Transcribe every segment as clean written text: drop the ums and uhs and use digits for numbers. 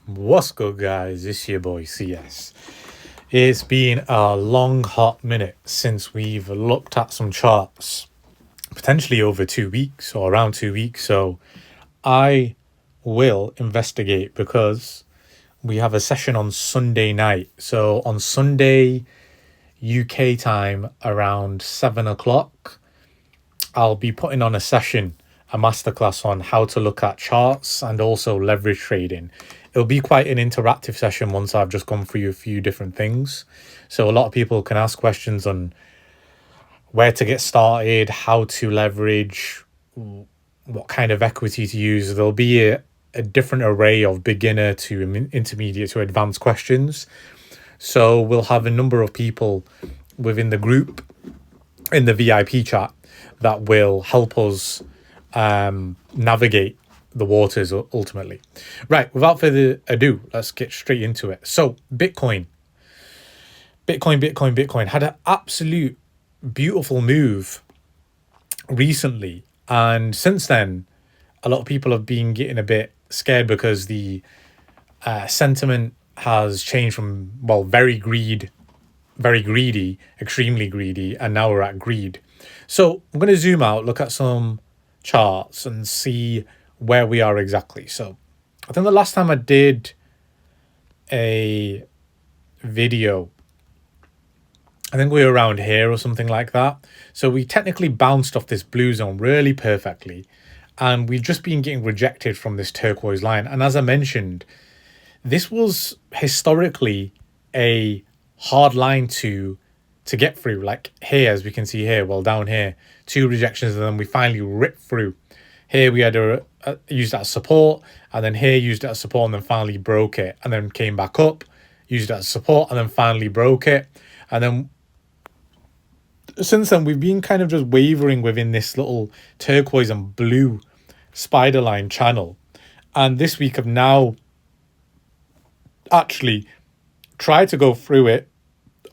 What's good, guys? It's your boy CS. It's been a long, hot minute since we've looked at some charts, potentially over 2 weeks or around 2 weeks. So I will investigate because we have a session on Sunday night. So on Sunday, UK time around 7 o'clock, I'll be putting on a masterclass on how to look at charts and also leverage trading. It'll be quite an interactive session once I've just gone through a few different things. So a lot of people can ask questions on where to get started, how to leverage, what kind of equity to use. There'll be a different array of beginner to intermediate to advanced questions. So we'll have a number of people within the group in the VIP chat that will help us navigate the waters ultimately. Right, without further ado, let's get straight into it. So Bitcoin had an absolute beautiful move recently, and since then a lot of people have been getting a bit scared because the sentiment has changed from, well, very greedy, extremely greedy, and now we're at greed. So I'm going to zoom out, look at some charts and see where we are exactly. So I think the last time I did a video, I think we were around here or something like that. So we technically bounced off this blue zone really perfectly, and we've just been getting rejected from this turquoise line. And as I mentioned, this was historically a hard line to get through. Like here, as we can see here, well, down here, 2 rejections, and then we finally ripped through. Here we had used that as support, and then here used it as support, and then finally broke it, and then came back up, used it as support, and then finally broke it. And then since then we've been kind of just wavering within this little turquoise and blue spider line channel. And this week I've now actually tried to go through it,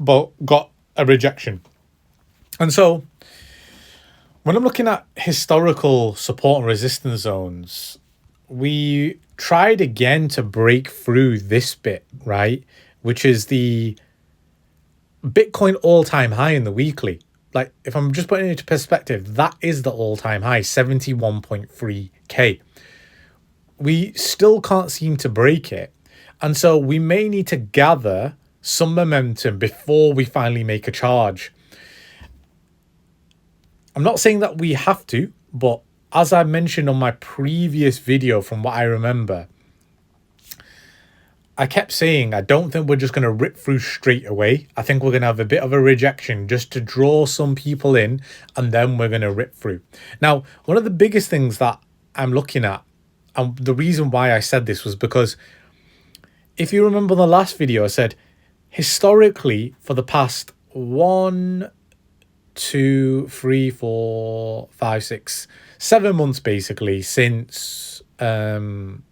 but got a rejection. And so when I'm looking at historical support and resistance zones, we tried again to break through this bit, right? Which is the Bitcoin all-time high in the weekly. Like, if I'm just putting it into perspective, that is the all-time high, 71.3K. We still can't seem to break it. And so we may need to gather some momentum before we finally make a charge. I'm not saying that we have to, but as I mentioned on my previous video, from what I remember, I kept saying I don't think we're just going to rip through straight away. I think we're going to have a bit of a rejection just to draw some people in, and then we're going to rip through. Now, one of the biggest things that I'm looking at, and the reason why I said this was because if you remember the last video, I said historically for the past 1, 2, 3, 4, 5, 6, 7 months basically since when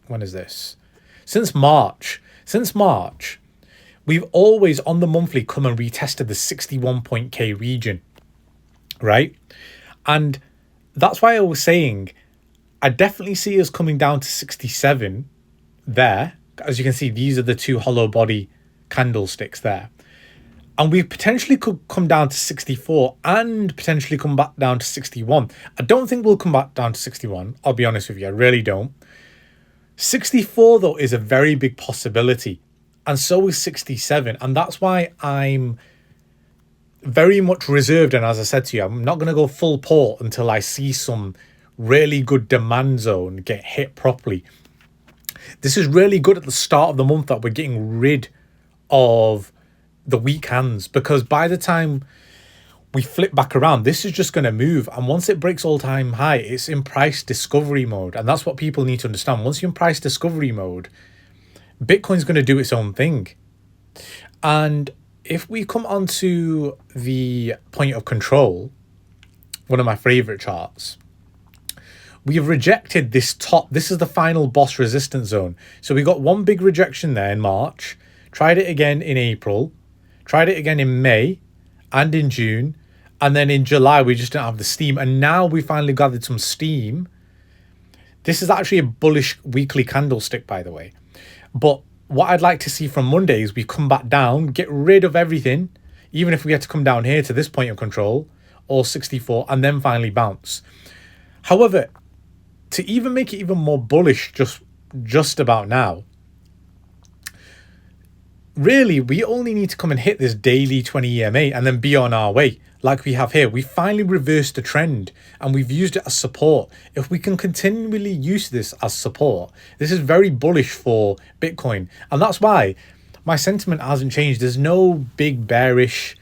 is this? Since March, we've always on the monthly come and retested the 61K region, right? And that's why I was saying I definitely see us coming down to 67 there. As you can see, these are the 2 hollow body candlesticks there. And we potentially could come down to 64 and potentially come back down to 61. I don't think we'll come back down to 61. I'll be honest with you. I really don't. 64, though, is a very big possibility. And so is 67. And that's why I'm very much reserved. And as I said to you, I'm not going to go full port until I see some really good demand zone get hit properly. This is really good at the start of the month that we're getting rid of the weak hands, because by the time we flip back around, this is just going to move. And once it breaks all-time high, it's in price discovery mode. And that's what people need to understand. Once you're in price discovery mode, Bitcoin's going to do its own thing. And if we come onto the point of control, one of my favorite charts, we have rejected this top. This is the final boss resistance zone. So we got one big rejection there in March, tried it again in April, tried it again in May and in June. And then in July, we just didn't have the steam. And now we finally gathered some steam. This is actually a bullish weekly candlestick, by the way. But what I'd like to see from Monday is we come back down, get rid of everything, even if we had to come down here to this point of control, or 64, and then finally bounce. However, to even make it even more bullish just about now, really, we only need to come and hit this daily 20 EMA and then be on our way like we have here. We finally reversed the trend and we've used it as support. If we can continually use this as support, this is very bullish for Bitcoin. And that's why my sentiment hasn't changed. There's no big bearish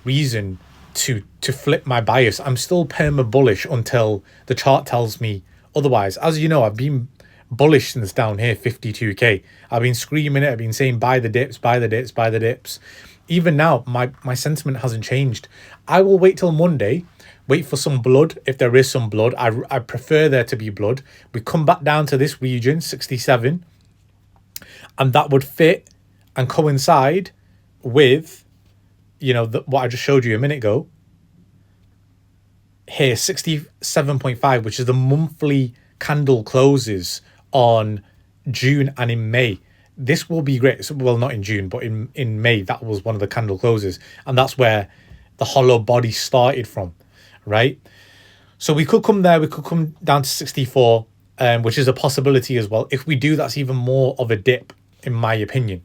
reason to flip my bias. I'm still perma bullish until the chart tells me otherwise. As you know, I've been bullish since down here 52k. I've been screaming it. I've been saying buy the dips, buy the dips, buy the dips. Even now, my sentiment hasn't changed. I will wait till Monday, wait for some blood. If there is some blood, I prefer there to be blood. We come back down to this region 67, and that would fit and coincide with, you know, what I just showed you a minute ago here, 67.5, which is the monthly candle closes on June and in May. This will be great. Well, not in June, but in May, that was one of the candle closes. And that's where the hollow body started from, right? So we could come there. We could come down to 64, which is a possibility as well. If we do, that's even more of a dip, in my opinion.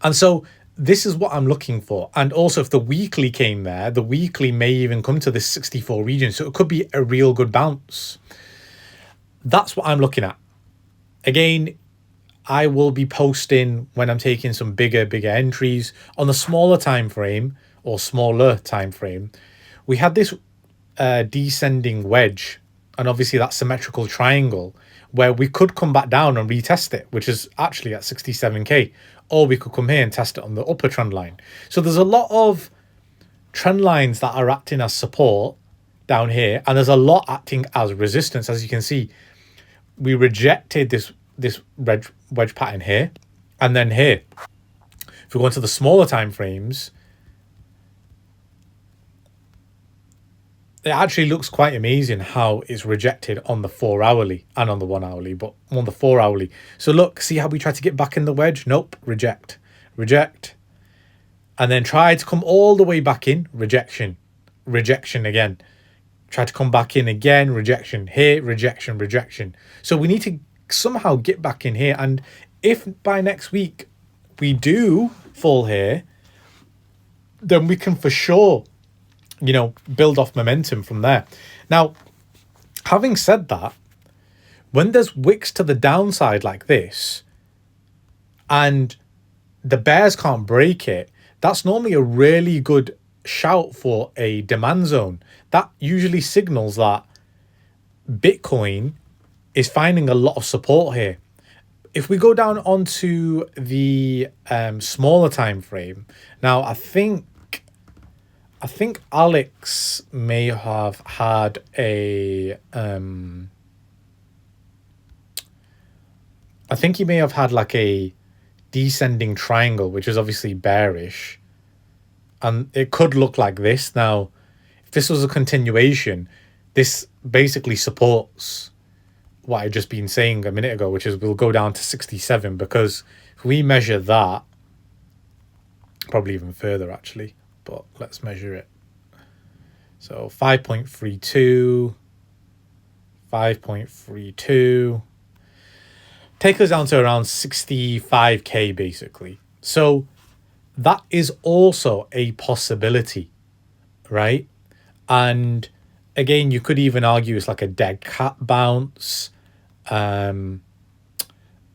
And so this is what I'm looking for. And also, if the weekly came there, the weekly may even come to this 64 region. So it could be a real good bounce. That's what I'm looking at. Again, I will be posting when I'm taking some bigger entries on the smaller time frame or smaller time frame. We had this descending wedge and obviously that symmetrical triangle where we could come back down and retest it, which is actually at 67k, or we could come here and test it on the upper trend line. So there's a lot of trend lines that are acting as support down here, and there's a lot acting as resistance. As you can see, we rejected this wedge pattern here, and then here. If we go into the smaller time frames, it actually looks quite amazing how it's rejected on the 4 hourly and on the 1 hourly, but on the 4 hourly. So look, see how we tried to get back in the wedge? Nope, reject, and then try to come all the way back in, rejection again. Try to come back in again, rejection here, rejection. So we need to somehow get back in here. And if by next week we do fall here, then we can for sure, you know, build off momentum from there. Now, having said that, when there's wicks to the downside like this and the bears can't break it, that's normally a really good shout for a demand zone. That usually signals that Bitcoin is finding a lot of support here. If we go down onto the smaller time frame, now I think Alex may have had a I think he may have had like a descending triangle, which is obviously bearish, and it could look like this. Now, if this was a continuation, this basically supports what I've just been saying a minute ago, which is we'll go down to 67, because if we measure that, probably even further actually, but let's measure it. So 5.32, 5.32, take us down to around 65k basically. So that is also a possibility, right? And again, you could even argue it's like a dead cat bounce.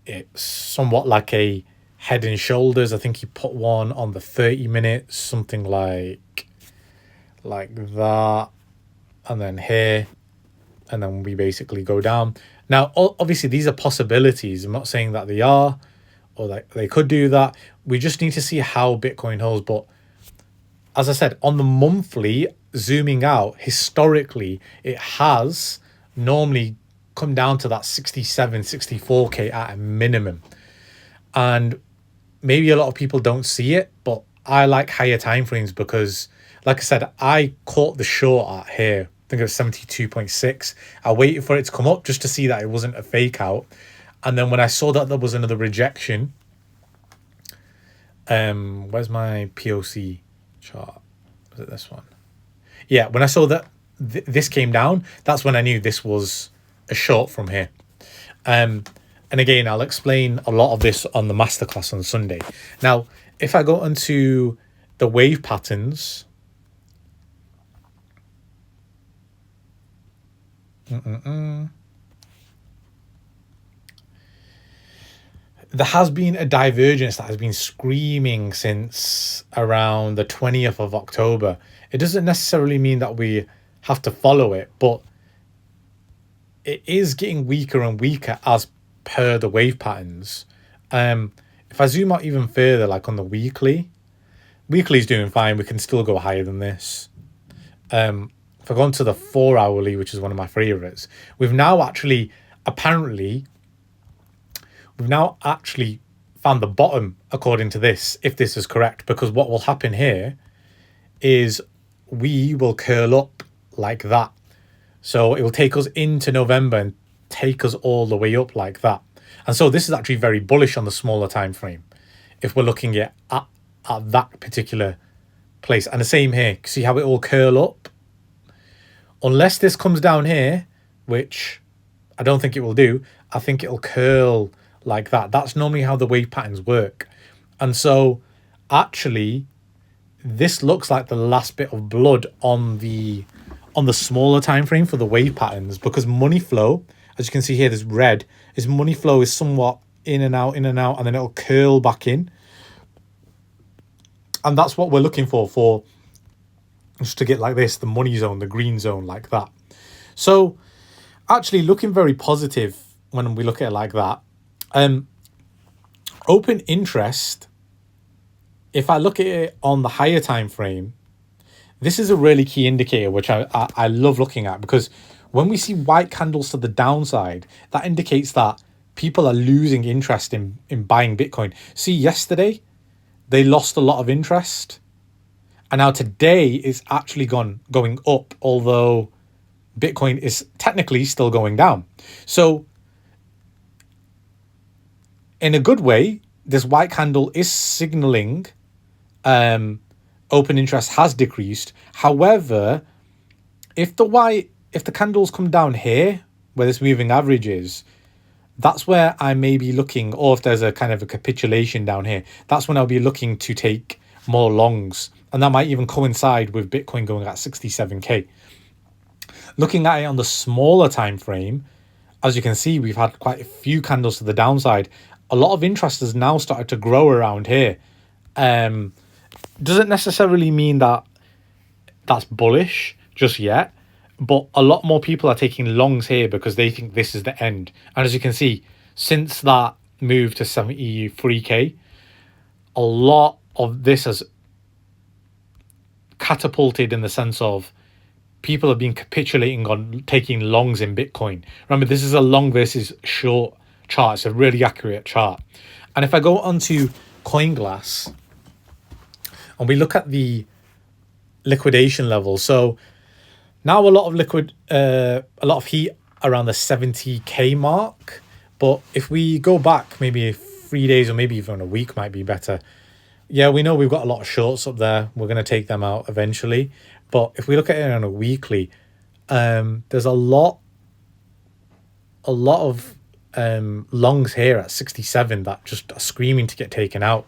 It's somewhat like a head and shoulders. I think he put one on the 30 minutes, something like that, and then here, and then we basically go down. Now, obviously, these are possibilities. I'm not saying that they are, or that they could do that. We just need to see how Bitcoin holds. But as I said, on the monthly, zooming out, historically, it has normally come down to that 67, 64k at a minimum. And maybe a lot of people don't see it, but I like higher timeframes because, like I said, I caught the short at here, think it was 72.6. I waited for it to come up just to see that it wasn't a fake out. And then when I saw that there was another rejection, where's my POC chart? Was it this one? Yeah, when I saw that this came down, that's when I knew this was a short from here. And again, I'll explain a lot of this on the masterclass on Sunday. Now, if I go into the wave patterns, there has been a divergence that has been screaming since around the 20th of October. It doesn't necessarily mean that we have to follow it, but it is getting weaker and weaker as per the wave patterns. If I zoom out even further, like on the weekly's doing fine. We can still go higher than this. If I go into the 4 hourly, which is one of my favorites, we've now actually found the bottom, according to this, if this is correct, because what will happen here is we will curl up like that. So it will take us into November and take us all the way up like that. And so this is actually very bullish on the smaller time frame if we're looking at that particular place. And the same here. See how it will curl up? Unless this comes down here, which I don't think it will do, I think it'll curl like that. That's normally how the wave patterns work. And so actually this looks like the last bit of blood on the smaller time frame for the wave patterns, because money flow, as you can see here, this red is money flow is somewhat in and out, and then it'll curl back in. And that's what we're looking for just to get like this, the money zone, the green zone, like that. So actually looking very positive when we look at it like that. Open interest, if I look at it on the higher time frame, this is a really key indicator, which I love looking at, because when we see white candles to the downside, that indicates that people are losing interest in buying Bitcoin. See, yesterday, they lost a lot of interest. And now today it's actually going up, although Bitcoin is technically still going down. So in a good way, this white candle is signaling open interest has decreased. However, if the candles come down here, where this moving average is, that's where I may be looking, or if there's a kind of a capitulation down here, that's when I'll be looking to take more longs. And that might even coincide with Bitcoin going at 67K. Looking at it on the smaller time frame, as you can see, we've had quite a few candles to the downside. A lot of interest has now started to grow around here. Doesn't necessarily mean that that's bullish just yet, but a lot more people are taking longs here because they think this is the end. And as you can see, since that move to 73K, a lot of this has catapulted in the sense of people have been capitulating on taking longs in Bitcoin. Remember, this is a long versus short chart. It's a really accurate chart. And if I go onto CoinGlass and we look at the liquidation level, so now a lot of heat around the 70K mark. But if we go back maybe 3 days or maybe even a week might be better. Yeah, we know we've got a lot of shorts up there. We're going to take them out eventually. But if we look at it on a weekly, there's a lot of longs here at 67 that just are screaming to get taken out.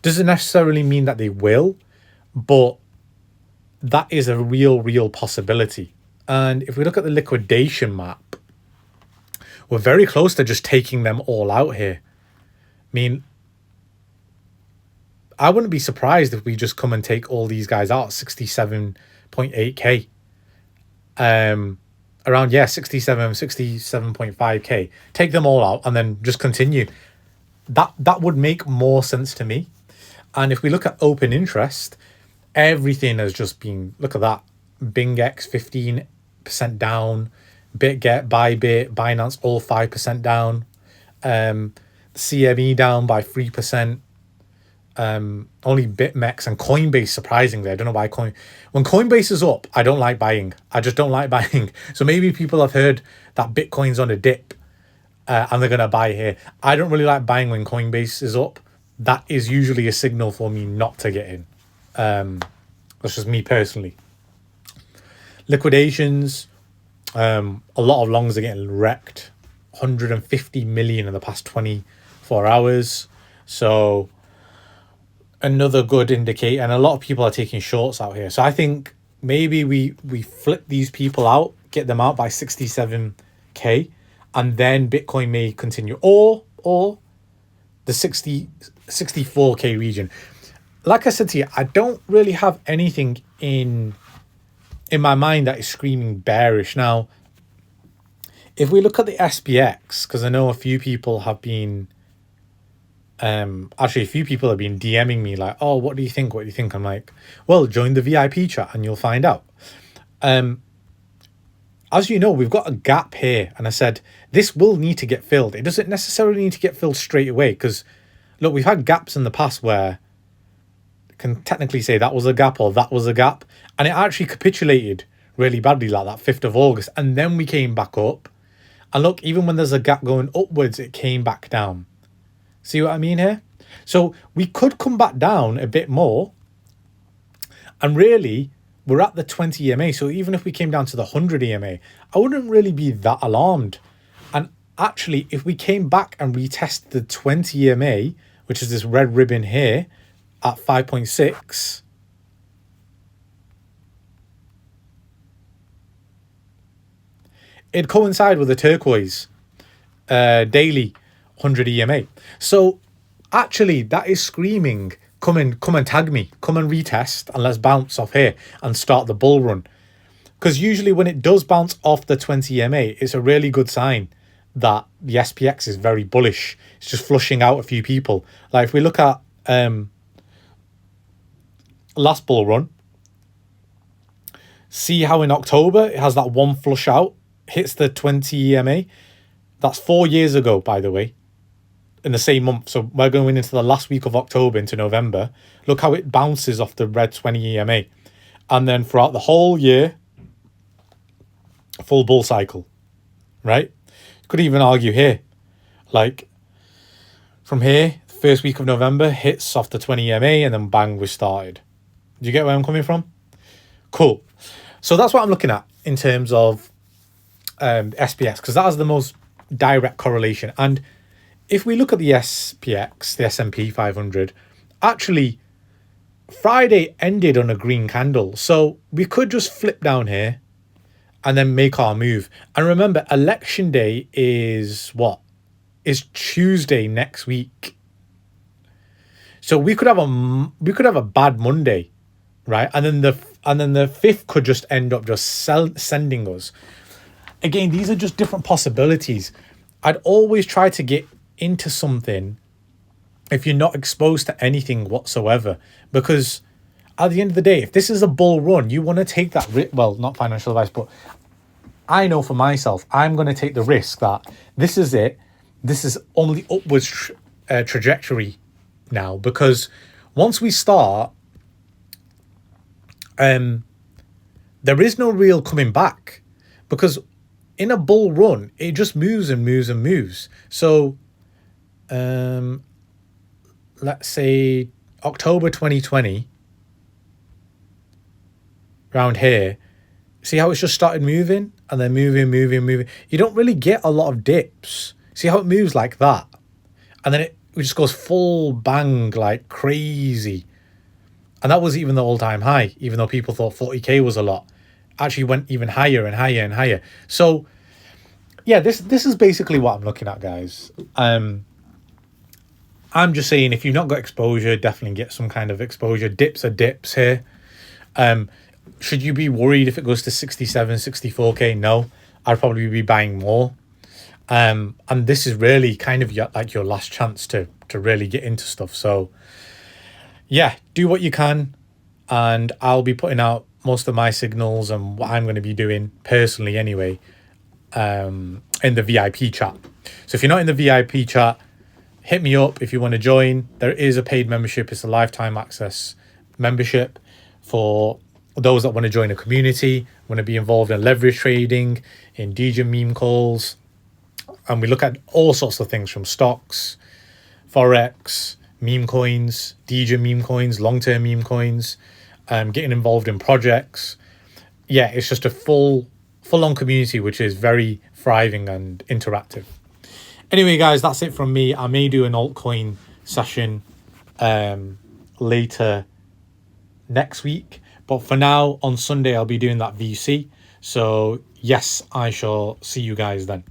Doesn't necessarily mean that they will, but that is a real possibility. And if we look at the liquidation map, we're very close to just taking them all out here. I mean, I wouldn't be surprised if we just come and take all these guys out at 67.8K. Around, 67.5K. Take them all out and then just continue. That would make more sense to me. And if we look at open interest, everything has just been, look at that. BingX 15% down. BitGet, Bybit, Binance all 5% down. CME down by 3%. Only BitMEX and Coinbase, surprisingly. I don't know why when Coinbase is up, I don't like buying. I just don't like buying. So maybe people have heard that Bitcoin's on a dip, and they're going to buy here. I don't really like buying when Coinbase is up. That is usually a signal for me not to get in. That's just me personally. Liquidations, a lot of longs are getting wrecked. 150 million in the past 24 hours. So another good indicator, and a lot of people are taking shorts out here. So I think maybe we flip these people out, get them out by 67k, and then Bitcoin may continue, or the 64k region. Like I said to you, I don't really have anything in my mind that is screaming bearish. Now, if we look at the SPX, because I know a few people have been actually a few people have been DMing me like, oh, what do you think? What do you think? I'm like, well, join the VIP chat and you'll find out. As you know, we've got a gap here, and I said this will need to get filled. It doesn't necessarily need to get filled straight away, because look, we've had gaps in the past where I can technically say that was a gap or that was a gap, and it actually capitulated really badly like that 5th of August, and then we came back up. And look, even when there's a gap going upwards, it came back down. See what I mean here? So we could come back down a bit more. And really, we're at the 20 EMA. So even if we came down to the 100 EMA, I wouldn't really be that alarmed. And actually, if we came back and retested the 20 EMA, which is this red ribbon here at 5.6, it'd coincide with the turquoise daily 100 EMA. So actually, that is screaming, come and tag me, come and retest, and let's bounce off here and start the bull run. Because usually when it does bounce off the 20 EMA, it's a really good sign that the SPX is very bullish. It's just flushing out a few people. Like if we look at last bull run, see how in October it has that one flush out, hits the 20 EMA. That's 4 years ago, by the way, in the same month. So we're going into the last week of October into November. Look how it bounces off the red 20 EMA. And then throughout the whole year, full bull cycle, right? Could even argue here, like from here, first week of November, hits off the 20 EMA and then bang, we started. Do you get where I'm coming from? Cool. So that's what I'm looking at in terms of SPX, because that has the most direct correlation. And if we look at the SPX, the S&P 500, actually Friday ended on a green candle. So we could just flip down here and then make our move. And remember, election day is what? Is Tuesday next week. So we could have a bad Monday, right? And then the 5th could just end up just sending us. Again, these are just different possibilities. I'd always try to get into something if you're not exposed to anything whatsoever, because at the end of the day, if this is a bull run, you want to take that well, not financial advice, but I know for myself, I'm going to take the risk that this is it. This is only upwards trajectory now, because once we start, there is no real coming back, because in a bull run, it just moves and moves and moves. So, let's say October 2020, around here, see how it's just started moving and then moving. You don't really get a lot of dips. See how it moves like that? And then it just goes full bang like crazy. And that was even the all-time high, even though people thought 40k was a lot. Actually went even higher and higher and higher. So yeah, this is basically what I'm looking at, guys. I'm just saying, if you've not got exposure, definitely get some kind of exposure. Dips are dips here. Should you be worried if it goes to 67, 64k? No, I'd probably be buying more. And this is really kind of your last chance to really get into stuff. So yeah, do what you can, and I'll be putting out most of my signals and what I'm going to be doing personally anyway, in the VIP chat. So if you're not in the VIP chat, hit me up if you want to join. There is a paid membership. It's a lifetime access membership for those that want to join a community, want to be involved in leverage trading, in DJ meme calls. And we look at all sorts of things from stocks, Forex, meme coins, DJ meme coins, long-term meme coins, getting involved in projects. Yeah, it's just a full-on community, which is very thriving and interactive. Anyway, guys, that's it from me. I may do an altcoin session later next week. But for now, on Sunday, I'll be doing that VC. So yes, I shall see you guys then.